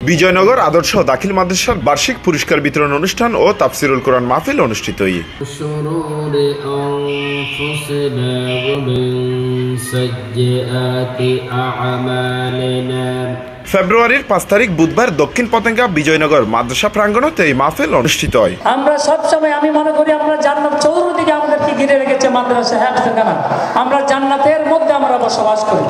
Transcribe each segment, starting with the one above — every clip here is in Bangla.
বিজয়নগর আদর্শ দাখিল মাদ্রাসার বার্ষিক পুরস্কার বিতরণ অনুষ্ঠান ও তাফসিরুল কোরআন মাহফিল অনুষ্ঠিত। ফেব্রুয়ারির 5 তারিখ বুধবার দক্ষিণ পতেঙ্গা বিজয়নগর মাদ্রাসা প্রাঙ্গণে এই মাহফিল অনুষ্ঠিত হয়। আমরা সবসময় আমি মনে করি আমরা জান্নাত চতুর্দিকে আমাদেরকে ঘিরে রেখেছে মাদ্রাসা হেফজখানা, আমরা জান্নাতের মধ্যে আমরা বসবাস করি।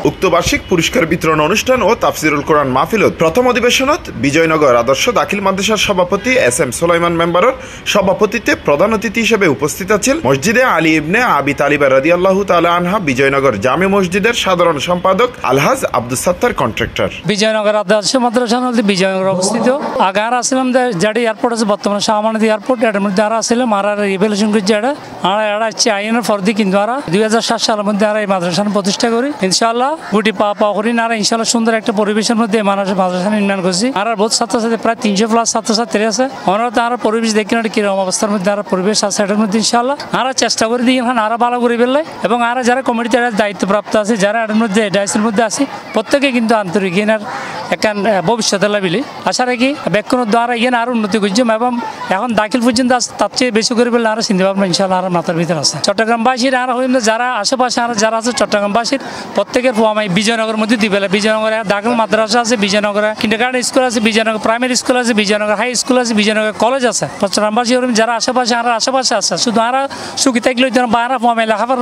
উক্ত বার্ষিক পুরস্কার বিতরণ অনুষ্ঠান ও তাফসিরুল কোরআন মাহফিলত প্রথম অধিবেশনত বিজয়নগর আদর্শ দাখিল মাদ্রাসার সভাপতি SM সুলাইমান মেম্বারের সভাপতিত্বে প্রধান অতিথি হিসেবে উপস্থিত আছেন মসজিদে আলী ইবনে আবি তালিবা রাদিয়াল্লাহু তাআলা আনহা বিজয়নগর জামে মসজিদের সাধারণ সম্পাদক আলহাজ আব্দুস সাত্তার কন্ট্রাক্টর। বিজয়নগর আদর্শ মাদ্রাসা মধ্যে বিজয়নগর অবস্থিত। আগে আর আসলাম যেটি এয়ারপোর্ট আছে বর্তমানে শাহমানাদি এয়ারপোর্ট, এটার মধ্যে আর আসলাম আর রিভলিউশন করছে এটা আর হচ্ছে আইনের ফর্দি, কিন্তু আর 2007 সালের মধ্যে আর এই মাদ্রাসা প্রতিষ্ঠা করি। ইনশাআল্লাহ গুটি পাওয়া করি না, ইনশাআল্লাহ সুন্দর একটা পরিবেশের মধ্যে মানুষের মাদ্রাসা নির্মাণ করছি। আর বহুত ছাত্রছাত্রী প্রায় 300+ ছাত্রছাত্রী আছে। ওনারা তো আর পরিবেশ দেখি না কিরকম অবস্থার মধ্যে আর পরিবেশ আছে, এটার মধ্যে ইনশাআল্লাহ আর চেষ্টা করে দিই এখন আরো ভালো করে ফেললে, এবং আর যারা কমিটিতে দায়িত্বপ্রাপ্ত আছে, যারা এটার মধ্যে ডাইসের মধ্যে আছে, প্রত্যেকে কিন্তু আন্তরিক এনার এখান ভবিষ্যতে লাভিলি আশা রাখি ব্যাকুণের দ্বারা এখানে আরো উন্নতি করছি, এবং এখন দাখিল পর্যন্ত তার চেয়ে বেশি করে ফেললে আরো চিন্তা ভাবনা ইনশাআল্লাহ আর মাথার ভিতরে আছে। চট্টগ্রামবাসীর আর হইলে যারা আশেপাশে আর যারা আছে চট্টগ্রামবাসীর প্রত্যেকের আমি বিজয়নগর মধ্যে দিবে। বিজয়নগরে দাখিল মাদ্রাসা আছে, বিজয়নগরে কিন্ডারগার্টেন স্কুল আছে, বিজয়নগর প্রাইমারি স্কুল আছে, বিজয়নগর হাই স্কুল আছে, বিজয়নগর কলেজ আছে। চট্টগ্রামবাসী যারা আশেপাশে আর আশেপাশে আছে, শুধু আর সুখী থাকলে হইতো না বা আর ফমাই লেখাপড়া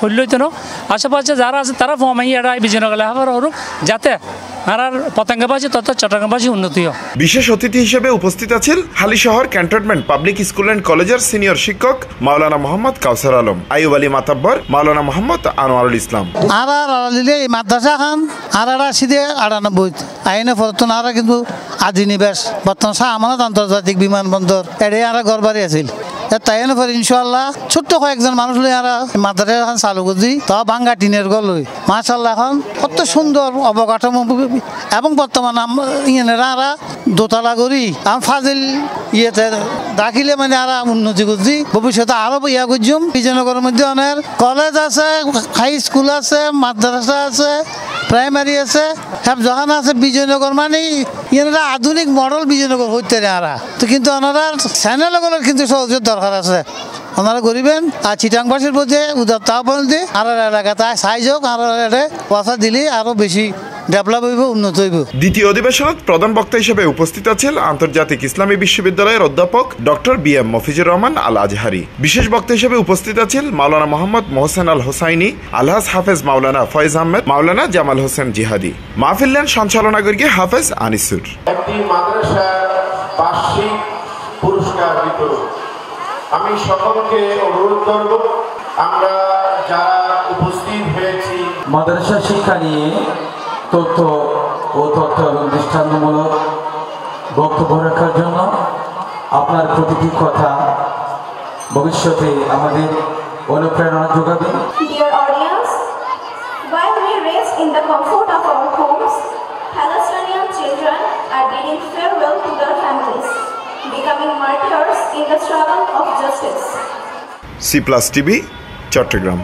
হইলে হইতো না, আশেপাশে যারা আছে তারা ফমাই এরা বিজয়নগর লেখাপড়া হরুক, যাতে আর পতেঙ্গাবাসী তথা চট্টগ্রামবাসী উন্নতি হয়। বিশেষ অতিথি হিসেবে উপস্থিত আছেন Halishahar cantonment public school and কলেজের সিনিয়র শিক্ষক মাওলানা মোহাম্মদ কাউসার আলম, আইয়ুব আলী মাতাব্বর, মাওলানা মোহাম্মদ আনোয়ারুল ইসলাম। এই মাদ্রাসা খান আর সিধে 98 আইনে ফরতন আর কিন্তু আজি নিবেশ বর্তমান শাহ আমানত আন্তর্জাতিক বিমানবন্দর এড়ে আর ঘরবাড়ি আছিল। তাই পরে ইনশাল্লাহ ছোট্ট কয়েকজন মানুষ লই আর মাদ্রাসা এখন চালু করছি, তা ভাঙ্গা টিনের ঘর লই মাশাআল্লাহ এখন কত সুন্দর অবকাঠামো, এবং বর্তমান ইয়েরা আর দোতলা করি আমার ফাজিল ইয়েতে দাখিলে মানে আর উন্নতি করছি, ভবিষ্যতে আরো ইয়া করছুম। বিজয়নগরের মধ্যে অনেক কলেজ আছে, হাই স্কুল আছে, মাদ্রাসা আছে, প্রাইমারি আছে, হেফজখানা আছে। বিজয়নগর মানে ইয়েরা আধুনিক মডেল বিজয়নগর হইতে না, তো কিন্তু ওনারা চ্যানেলগুলোর কিন্তু সহযোগ দরকার আছে, ওনারা করিবেন। আর চিটাংবাসীর মধ্যে উদারতা বলতে আর এলাকাতে সাইজ হোক আর কথা দিলে আরো বেশি ডেভেলপ হইব, উন্নত হইব। দ্বিতীয় অধিবেশনত প্রধান বক্তা হিসেবে উপস্থিত আছেন আন্তর্জাতিক ইসলামী বিশ্ববিদ্যালয়ের অধ্যাপক ডক্টর BM মফিজুর রহমান আল আজহারি। বিশেষ বক্তা হিসেবে উপস্থিত আছেন মাওলানা মোহাম্মদ মোহসেন আল হোসাইনি, আলহাজ হাফেজ মাওলানা ফয়েজ আহমেদ, মাওলানা জামাল হোসেন জিহাদি। মাহফিল সঞ্চালনা করেন হাফেজ আনিসুর। একটি মাদ্রাসার বার্ষিক পুরস্কার বিতরণ আমি সকলকে অনুরোধ করব, আমরা যারা উপস্থিত হয়েছি মাদ্রাসা শিক্ষা নিয়ে তথ্য এবং দৃষ্টান্তমূলক বক্তব্য রাখার জন্য আপনার প্রতিটি কথা ভবিষ্যতে আমাদের অনুপ্রেরণা যোগাবে। Dear audience, while we rest in the comfort of our homes, Palestinian children are bidding farewell to their families, becoming martyrs in the struggle of justice. C+ TV, Chittagong.